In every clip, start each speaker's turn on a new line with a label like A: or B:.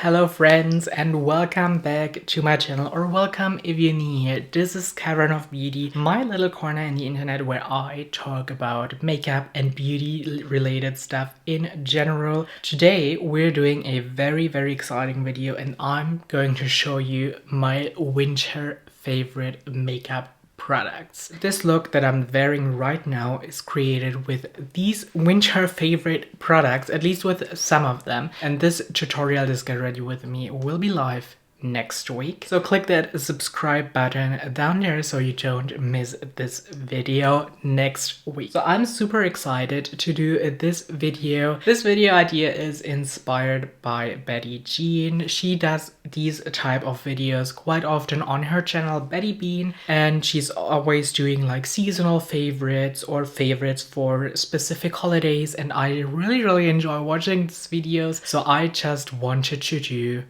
A: Hello friends and welcome back to my channel, or welcome if you're new here. This is Cavern of Beauty, my little corner in the internet where I talk about makeup and beauty related stuff in general. Today we're doing a very exciting video and I'm going to show you my winter favorite makeup products. This look that I'm wearing right now is created with these winter favorite products, at least with some of them. And this tutorial, Just Get Ready With Me, will be live next week. So click that subscribe button down there so you don't miss this video next week. So I'm super excited to do this video. This video idea is inspired by Batty Jean. She does these type of videos quite often on her channel, Batty Jean, and she's always doing like seasonal favorites or favorites for specific holidays, and I really enjoy watching these videos, so I just wanted to do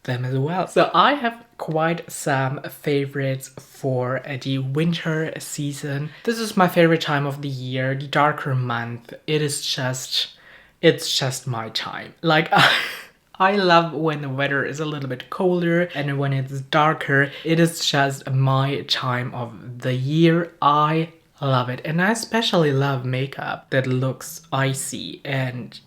A: them as well. So I have quite some favorites for the winter season. This is my favorite time of the year, the darker month. It's just my time. Like I love when the weather is a little bit colder and when it's darker. It is just my time of the year. I love it, and I especially love makeup that looks icy and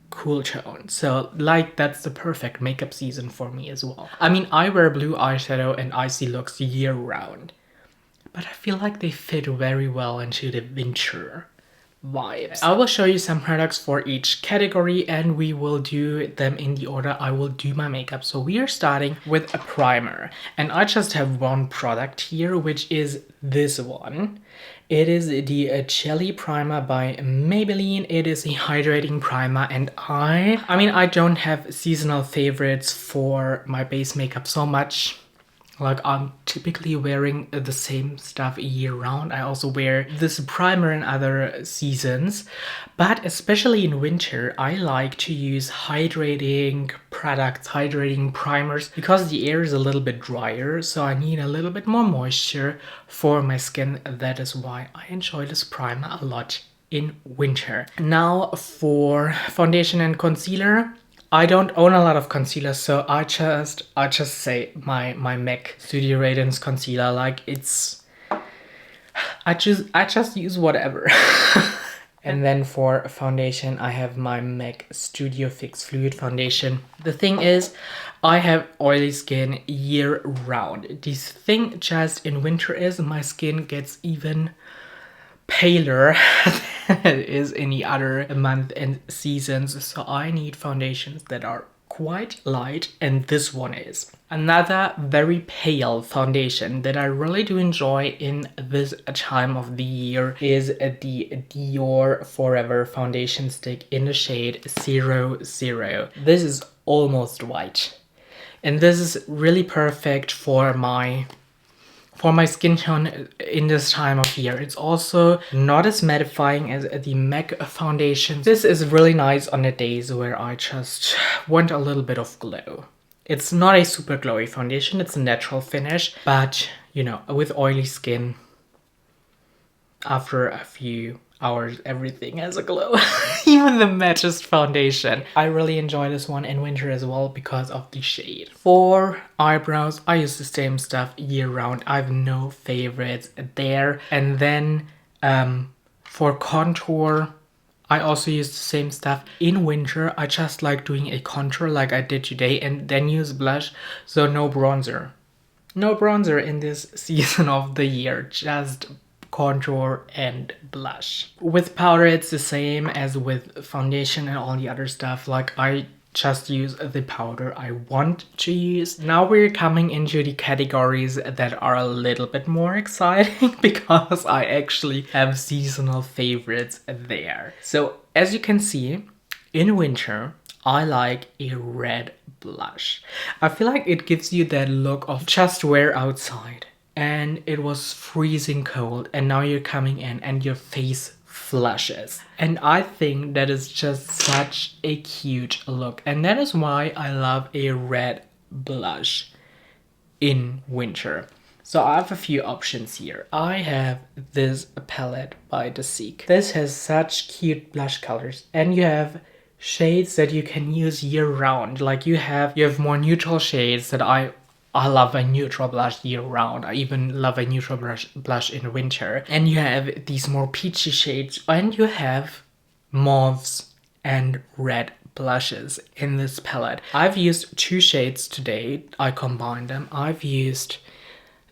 A: cool tone. So like that's the perfect makeup season for me as well. I mean, I wear blue eyeshadow and icy looks year round, but I feel like they fit very well into the winter vibes. I will show you some products for each category and we will do them in the order I will do my makeup. So we are starting with a primer, and I just have one product here, which is this one. It is the Jelly Primer by Maybelline. It is a hydrating primer, and I mean, I don't have seasonal favorites for my base makeup so much. Like, I'm typically wearing the same stuff year round. I also wear this primer in other seasons, but especially in winter, I like to use hydrating products, hydrating primers, because the air is a little bit drier, so I need a little bit more moisture for my skin. That is why I enjoy this primer a lot in winter. Now for foundation and concealer. I don't own a lot of concealer, so I just say my MAC Studio Radiance concealer. Like, it's I just use whatever. And then for foundation, I have my MAC Studio Fix Fluid Foundation. The thing is, I have oily skin year round. This thing just in winter is my skin gets even paler than it is any other month and seasons, so I need foundations that are quite light, and this one is. Another very pale foundation that I really do enjoy in this time of the year is the Dior Forever foundation stick in the shade 00. This is almost white, and this is really perfect for my skin tone in this time of year. It's also not as mattifying as the MAC foundation. This is really nice on the days where I just want a little bit of glow. It's not a super glowy foundation, it's a natural finish, but you know, with oily skin, after a few hours everything has a glow. Even the mattest foundation. I really enjoy this one in winter as well because of the shade. For eyebrows, I use the same stuff year round. I have no favorites there. And then for contour, I also use the same stuff. In winter, I just like doing a contour like I did today and then use blush, so no bronzer. No bronzer in this season of the year, just contour and blush. With powder, it's the same as with foundation and all the other stuff. Like, I just use the powder I want to use. Now we're coming into the categories that are a little bit more exciting because I actually have seasonal favorites there. So as you can see, in winter, I like a red blush. I feel like it gives you that look of just wear outside and it was freezing cold and now you're coming in and your face flushes. And I think that is just such a cute look, and that is why I love a red blush in winter. So I have a few options here. I have this palette by The Seek. This has such cute blush colors, and you have shades that you can use year round. Like you have more neutral shades that I love a neutral blush year round. I even love a neutral blush in winter. And you have these more peachy shades, and you have mauves and red blushes in this palette. I've used 2 shades today. I combined them. I've used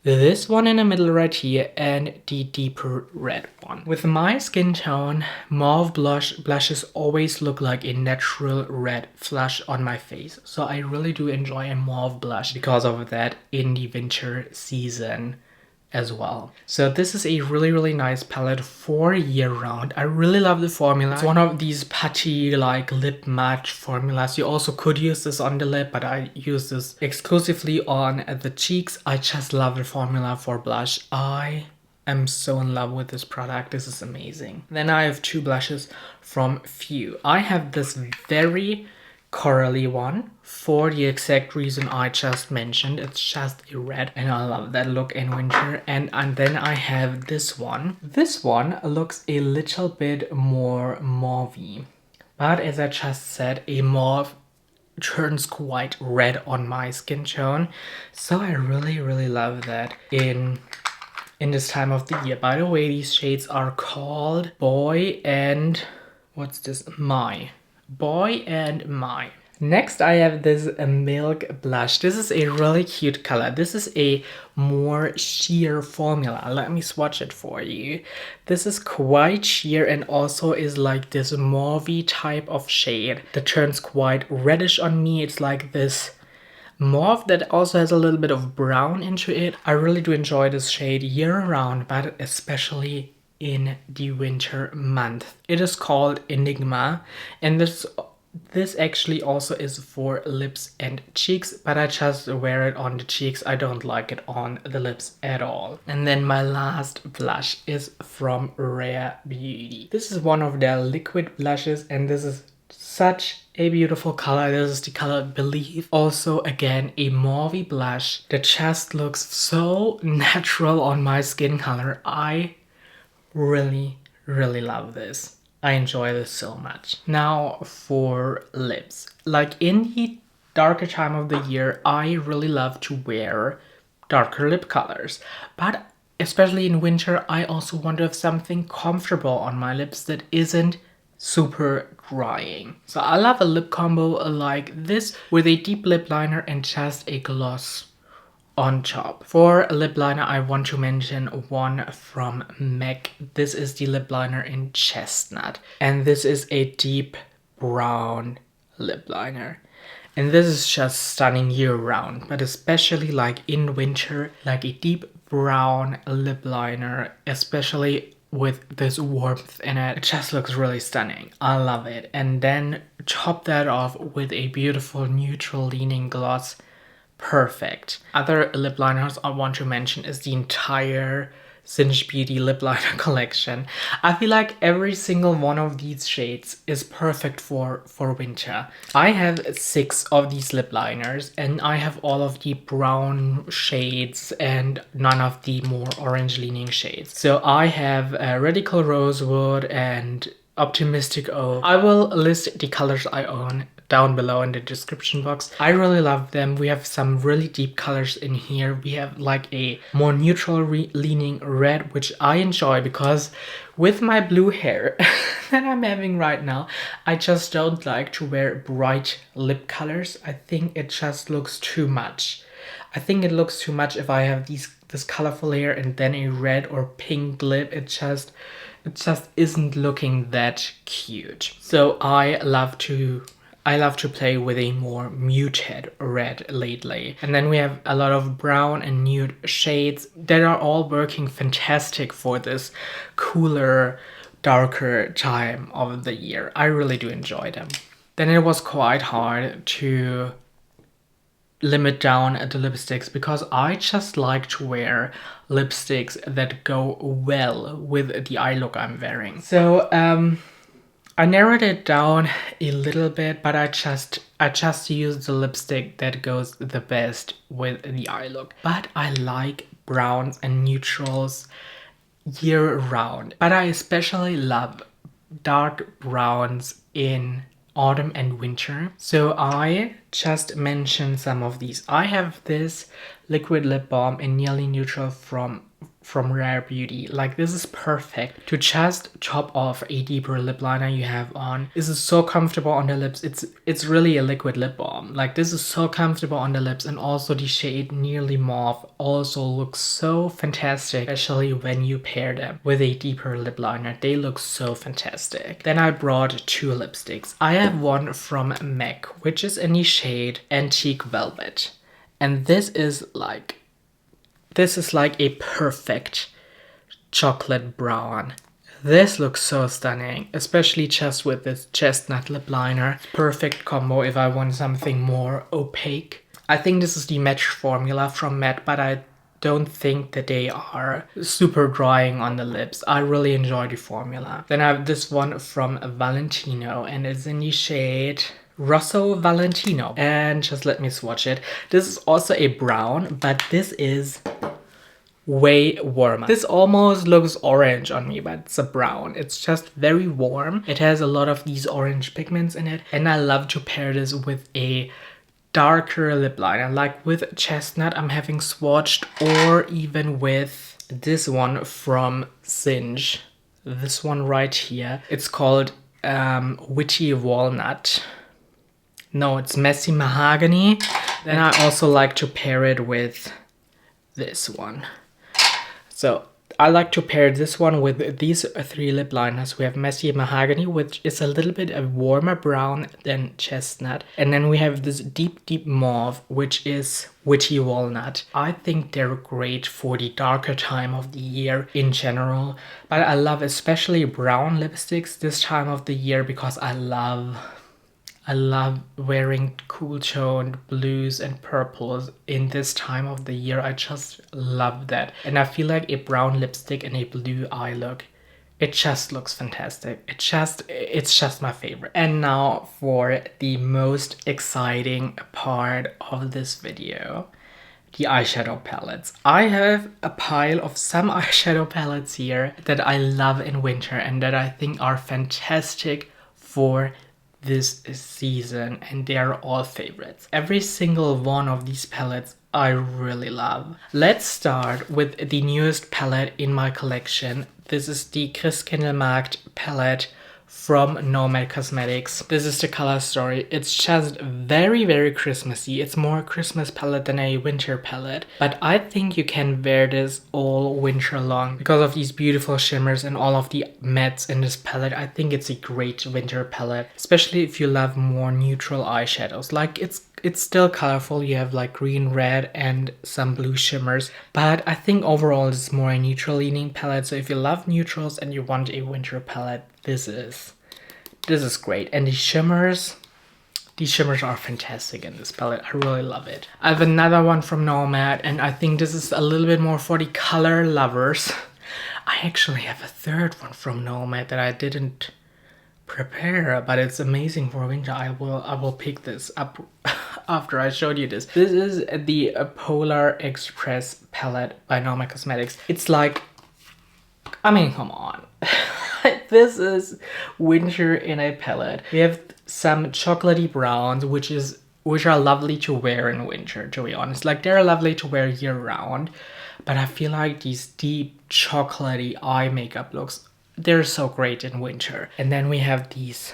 A: this one in the middle right here and the deeper red one. With my skin tone, mauve blushes always look like a natural red flush on my face. So I really do enjoy a mauve blush because of that in the winter season as well. So this is a really nice palette for year round. I really love the formula. It's one of these putty like lip matte formulas. You also could use this on the lip, but I use this exclusively on the cheeks. I just love the formula for blush. I am so in love with this product. This is amazing. Then I have 2 blushes from Few. I have this very corally one for the exact reason I just mentioned. It's just a red and I love that look in winter. And then I have this one. This one looks a little bit more mauvey, but as I just said, a mauve turns quite red on my skin tone, so I really love that in this time of the year. By the way, these shades are called Boy and what's this? My. Boy and My. Next I have this milk blush. This is a really cute color. This is a more sheer formula. Let me swatch it for you. This is quite sheer and also is like this mauvey type of shade that turns quite reddish on me. It's like this mauve that also has a little bit of brown into it. I really do enjoy this shade year round, but especially in the winter month. It is called Enigma, and this actually also is for lips and cheeks, but I just wear it on the cheeks. I don't like it on the lips at all. And then my last blush is from Rare Beauty. This is one of their liquid blushes, and this is such a beautiful color. This is the color Believe. Also, again, a mauvey blush that just looks so natural on my skin color. I really love this. I enjoy this so much. Now for lips. Like in the darker time of the year, I really love to wear darker lip colors. But especially in winter, I also want to have something comfortable on my lips that isn't super drying. So I love a lip combo like this with a deep lip liner and just a gloss on top. For a lip liner, I want to mention one from MAC. This is the lip liner in Chestnut, and this is a deep brown lip liner. And this is just stunning year round, but especially like in winter, like a deep brown lip liner, especially with this warmth in it, it just looks really stunning. I love it. And then top that off with a beautiful neutral leaning gloss. Perfect. Other lip liners I want to mention is the entire Cinch Beauty lip liner collection. I feel like every single one of these shades is perfect for winter. I have 6 of these lip liners, and I have all of the brown shades and none of the more orange leaning shades. So I have Radical Rosewood and Optimistic Oak. I will list the colors I own down below in the description box. I really love them. We have some really deep colors in here. We have like a more neutral leaning red, which I enjoy because with my blue hair that I'm having right now, I just don't like to wear bright lip colors. I think it just looks too much. I think it looks too much if I have this colorful hair and then a red or pink lip. It just isn't looking that cute. So I love to play with a more muted red lately. And then we have a lot of brown and nude shades that are all working fantastic for this cooler, darker time of the year. I really do enjoy them. Then it was quite hard to limit down the lipsticks because I just like to wear lipsticks that go well with the eye look I'm wearing. So I narrowed it down a little bit, but I just use the lipstick that goes the best with the eye look. But I like browns and neutrals year round. But I especially love dark browns in autumn and winter. So I just mentioned some of these. I have this liquid lip balm in Nearly Neutral from Rare Beauty. Like, this is perfect to just top off a deeper lip liner you have on. This is so comfortable on the lips. It's really a liquid lip balm. Like, this is so comfortable on the lips, and also the shade Nearly Mauve also looks so fantastic, especially when you pair them with a deeper lip liner. They look so fantastic. Then I brought two lipsticks. I have one from MAC, which is in the shade Antique Velvet, and this is like a perfect chocolate brown. This looks so stunning, especially just with this chestnut lip liner. Perfect combo if I want something more opaque. I think this is the match formula from MAC, but I don't think that they are super drying on the lips. I really enjoy the formula. Then I have this one from Valentino, and it's in the shade Rosso Valentino. And just let me swatch it. This is also a brown, but this is way warmer. This almost looks orange on me, but it's a brown. It's just very warm. It has a lot of these orange pigments in it, and I love to pair this with a darker lip liner, like with Chestnut I'm having swatched, or even with this one from Singe. This one right here. It's called Witchy Walnut. No, it's Messy Mahogany. Then I also like to pair it with this one. So I like to pair this one with these three lip liners. We have Messy Mahogany, which is a little bit a warmer brown than Chestnut. And then we have this deep mauve, which is Witchy Walnut. I think they're great for the darker time of the year in general. But I love especially brown lipsticks this time of the year, because I love wearing cool toned blues and purples in this time of the year. I just love that. And I feel like a brown lipstick and a blue eye look, it just looks fantastic. It's just my favorite. And now for the most exciting part of this video, the eyeshadow palettes. I have a pile of some eyeshadow palettes here that I love in winter and that I think are fantastic for this season, and they are all favorites. Every single one of these palettes I really love. Let's start with the newest palette in my collection. This is the Christkindlmarkt palette from Nomad Cosmetics. This is the color story. It's just very Christmassy. It's more a Christmas palette than a winter palette, but I think you can wear this all winter long because of these beautiful shimmers and all of the mattes in this palette. I think it's a great winter palette, especially if you love more neutral eyeshadows. Like, it's still colorful. You have like green, red, and some blue shimmers, but I think overall it's more a neutral leaning palette. So if you love neutrals and you want a winter palette, this is great. And the shimmers are fantastic in this palette. I really love it. I have another one from Nomad, and I think this is a little bit more for the color lovers. I actually have a third one from Nomad that I didn't prepare, but it's amazing for winter. I will pick this up after I showed you this. This is the Polar Express palette by Nomad Cosmetics. It's like, I mean, come on. This is winter in a palette. We have some chocolatey browns, which are lovely to wear in winter, to be honest. Like, they're lovely to wear year round, but I feel like these deep chocolatey eye makeup looks, they're so great in winter. And then we have these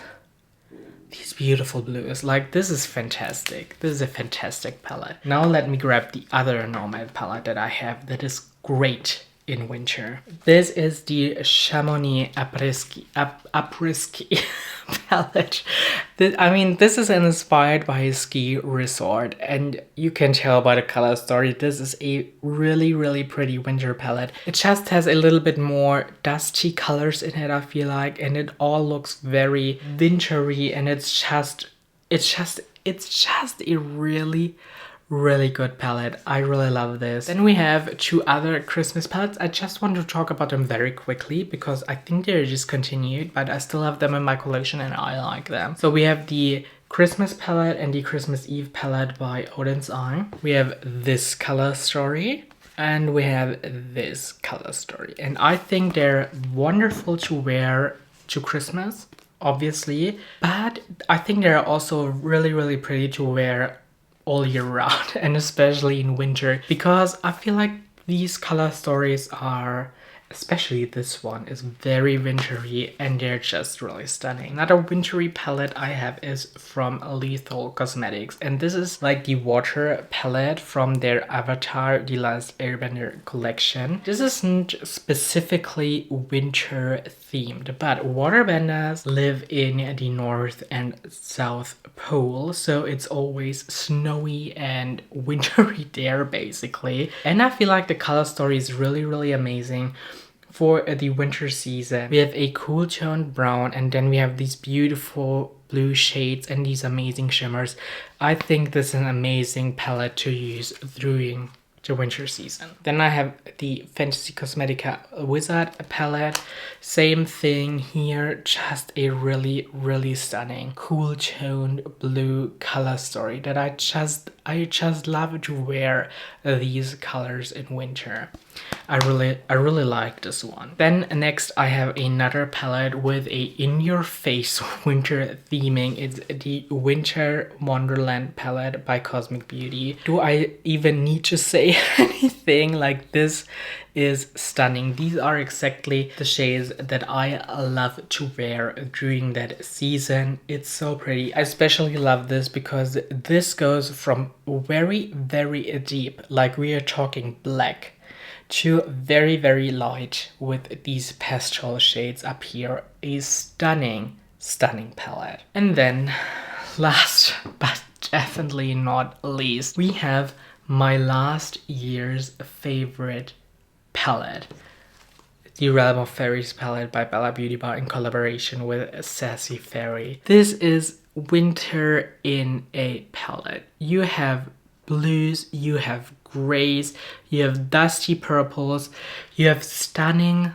A: beautiful blues. Like, this is fantastic. This is a fantastic palette. Now let me grab the other Nomad palette that I have that is great in winter. This is the Chamonix Après-Ski palette. This is inspired by a ski resort, and you can tell by the color story, this is a really pretty winter palette. It just has a little bit more dusty colors in it, I feel like, and it all looks very wintry, and it's just a really good palette. I really love this. Then we have two other Christmas palettes. I just want to talk about them very quickly because I think they're discontinued, but I still have them in my collection and I like them. So we have the Christmas palette and the Christmas Eve palette by Odin's Eye. We have this color story and we have this color story. And I think they're wonderful to wear to Christmas. obviously, but I think they're also really pretty to wear all year round and especially in winter, because I feel like these color stories are, especially this one, is very wintry and they're just really stunning. Another wintry palette I have is from Lethal Cosmetics, and this is like the water palette from their Avatar The Last Airbender collection. This isn't specifically winter themed, but waterbenders live in the North and South Pole, so it's always snowy and wintry there basically. And I feel like the color story is really amazing. For the winter season, we have a cool toned brown, and then we have these beautiful blue shades and these amazing shimmers. I think this is an amazing palette to use during the winter season. Then I have the Fantasy Cosmetica Wizard palette. Same thing here, just a really stunning cool toned blue color story that I just love to wear these colors in winter. I really like this one. Then next I have another palette with a in-your-face winter theming. It's the Winter Wonderland palette by Cosmic Beauty. Do I even need to say anything? Like, this is stunning. These are exactly the shades that I love to wear during that season. It's so pretty. I especially love this because this goes from very deep, like we are talking black, to very light with these pastel shades up here. A stunning palette. And then last but definitely not least, we have my last year's favorite palette, the Realm of Fairies palette by Bella Beauty Bar in collaboration with Sassy Fairy. This is winter in a palette. You have blues, you have grays, you have dusty purples, you have stunning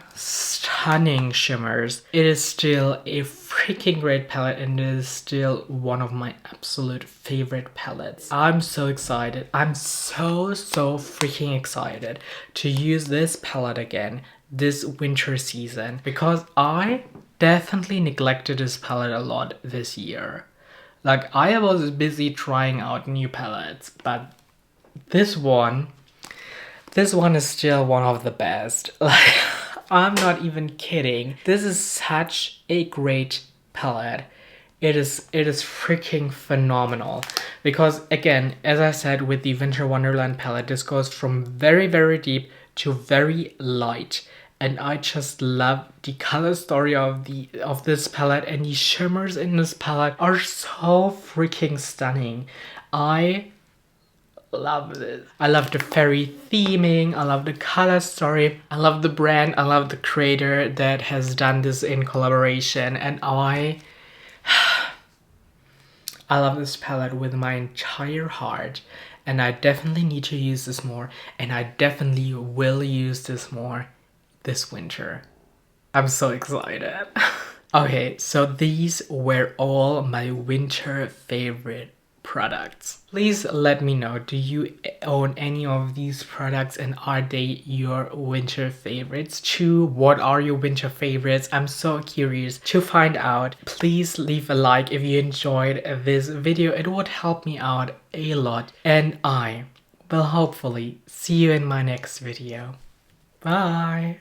A: shimmers. It is still a freaking great palette, and it is still one of my absolute favorite palettes. I'm so excited. I'm so freaking excited to use this palette again this winter season, because I definitely neglected this palette a lot this year. Like, I was busy trying out new palettes, but this one is still one of the best. Like, I'm not even kidding. This is such a great palette. It is freaking phenomenal, because again, as I said, with the Winter Wonderland palette, this goes from very deep to very light, and I just love the color story of this palette, and the shimmers in this palette are so freaking stunning. I love this. I love the fairy theming, I love the color story, I love the brand, I love the creator that has done this in collaboration, and I love this palette with my entire heart, and I definitely need to use this more, and I definitely will use this more this winter. I'm so excited. Okay, so these were all my winter favorite products. Please let me know, do you own any of these products, and are they your winter favorites too? What are your winter favorites? I'm so curious to find out. Please leave a like if you enjoyed this video. It would help me out a lot, and I will hopefully see you in my next video. Bye!